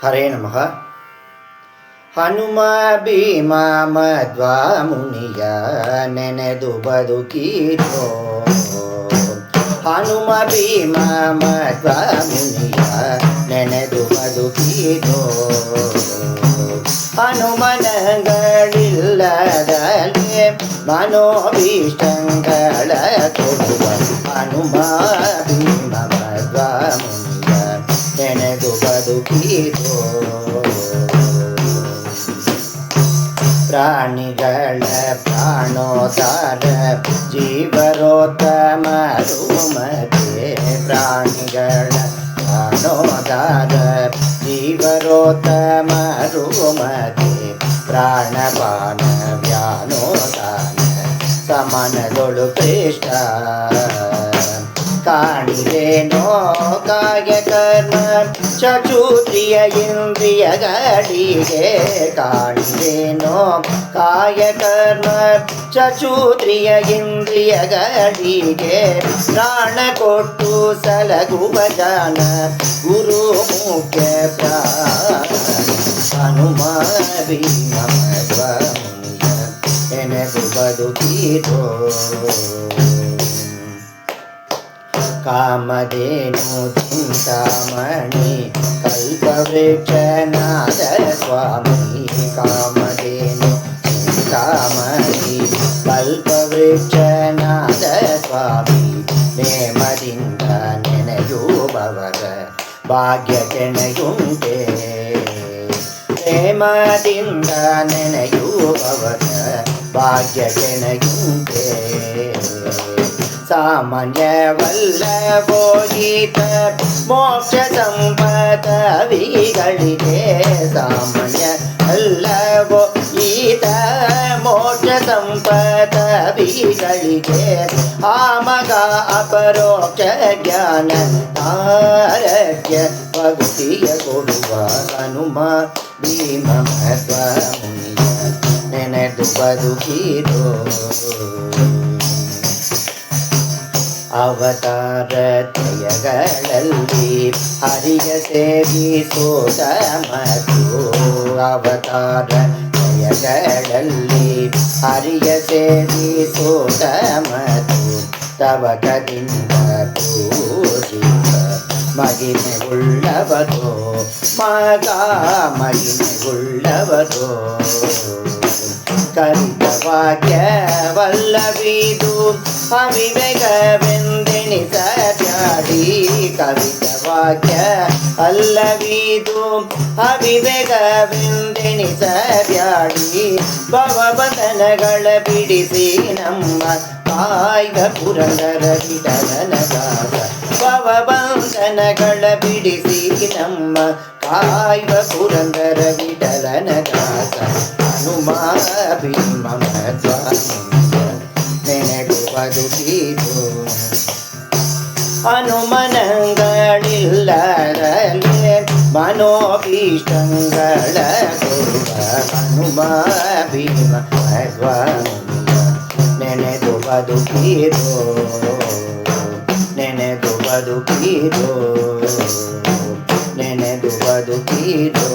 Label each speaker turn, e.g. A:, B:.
A: ಹರೇ ನಮಃ. ಹನುಮ ಭೀಮ ಮಧ್ವ ಮುನಿಯ ನೆನೆದು ಬದುಕಿದೋ. ಹನುಮ ಭೀಮ ಮಧ್ವ ಮುನಿಯ ನೆನೆದು ಬದುಕಿದೋ. ಹನುಮನಗಳಿಲ್ಲದಲೆ ಮನೋಭೀಷ್ಟಗಳ ಕೊಡುವ ಹನುಮ ಭೀಮ ಮಧ್ವ ಮುನಿಯ ನೆನೆದು ಬದುಕಿದೋ. ಪ್ರಾಣಿಗಳ ಪ್ರಾಣೋದಾರ ಜೀವರೋತ್ತಮರು ಮಧ್ಯೆ. ಪ್ರಾಣಿಗಳ ಪ್ರಾಣೋದಾರ ಜೀವರೋತ್ತಮರು ಮಧ್ಯೆ. ಪ್ರಾಣಪಾನ ವ್ಯಾನೋದಾನ ಸಮನದೊಳು ಶ್ರೇಷ್ಠ. ಕಾಣಿರೇನೋ ಕಾಯ ಕರ್ಮ ಚಕ್ಷುತ್ರಿಯ ಇಂದ್ರಿಯಗಳಿಗೆ. ಕಾಣಿರೇನೋ ಕಾಯ ಕರ್ಮ ಚಕ್ಷುತ್ರಿಯ ಇಂದ್ರಿಯಗಳಿಗೆ. ಪ್ರಾಣ ಕೊಟ್ಟು ಸಲಗುವ ಜಾನ ಗುರು ಮುಖ್ಯ ಪ್ರಾಣ. ಹನುಮ ಭೀಮ ಮಧ್ವ ಮುನಿಯ ನೆನೆದು ಬದುಕಿದೋ. ಕಾಮಧೇನು ಚಿಂತಾಮಣಿ ಕಲ್ಪವೃಕ್ಷನಾದ ಸ್ವಾಮಿ. ಕಾಮಧೇನು ಚಿಂತಾಮಣಿ ಕಲ್ಪವೃಕ್ಷನಾದ ಸ್ವಾಮಿ. ನೇಮದಿಂದ ನೆನೆಯುವವರ ಭಾಗ್ಯ ಕೆಣೆಯುಂಟೆ. ಪ್ರೇಮದಿಂದ ನೆನೆಯುವವರ ಭಾಗ್ಯ ಕೆಣೆಯುಂಟೆ. ಸಾಮಾನ್ಯವಲ್ಲವೋ ಈತ ಮೋಕ್ಷ ಸಂಪದವಿಗಳಿಗೆ. ಸಾಮಾನ್ಯ ಅಲ್ಲವೋ ಈತ ಮೋಕ್ಷ ಸಂಪದವಿಗಳಿಗೆ. ಆಮಗ ಅಪರೋಕ್ಷ ಜ್ಞಾನ ಆರೋಗ್ಯ ಭಕ್ತಿಯ ಕೊಡುವ ಹನುಮ ಭೀಮ ಮಧ್ವ ಮುನಿಯ ನೆನೆದು ಬದುಕಿದೋ. ಅವತಾರ ತ್ರಯಗಳಲ್ಲಿ ಹರಿಯ ಸೇವಿಸೋದ ಮತ್ತು. ಅವತಾರ ತ್ರಯಗಳಲ್ಲಿ ಹರಿಯ ಸೇವಿಸೋದ ಮತ್ತು. ತವಕದಿಂದ ಪೂಜಿತ ಮಹಿಮೆ ಉಳ್ಳವರೋ ಮಗ ಮಹಿಮೆ ಉಳ್ಳವರೋ. ಕಲಿತ ವಾಕ್ಯವಲ್ಲವಿದು ಅವಿವೇಕವೆಂದೆಣಿಸಬ್ಯಾಡಿ. ಕವಿತ ವಾಕ್ಯ ಅಲ್ಲವಿದು ಅವಿವೇಕವೆಂದೆಣಿಸಬ್ಯಾಡಿ. ಭವಬಂಧನಗಳ ಬಿಡಿಸಿ ನಮ್ಮ ಕಾಯ್ದ ಪುರಂದರ ವಿಠಲನ ದಾಸ. ಭವಬಂಧನಗಳ ಬಿಡಿಸಿ ನಮ್ಮ ಕಾಯ್ದ ಪುರಂದರ ವಿಠಲನ ದಾಸ. ಹನುಮ ಭೀಮ ಮಧ್ವ ಮುನಿಯ ನೆನೆದು ಬದುಕಿದೋ. ಹನುಮನಗಳಿಲ್ಲದಲೆ ಮನೋಭೀಷ್ಟಗಳ ಕೊಡುವ ಹನುಮ ಭೀಮ ಮಧ್ವ ಮುನಿಯ ನೆನೆದು ಬದುಕಿದೋ. ನೆನೆದು ಬದುಕಿದೋ. ನೆನೆದು ಬದುಕಿದೋ.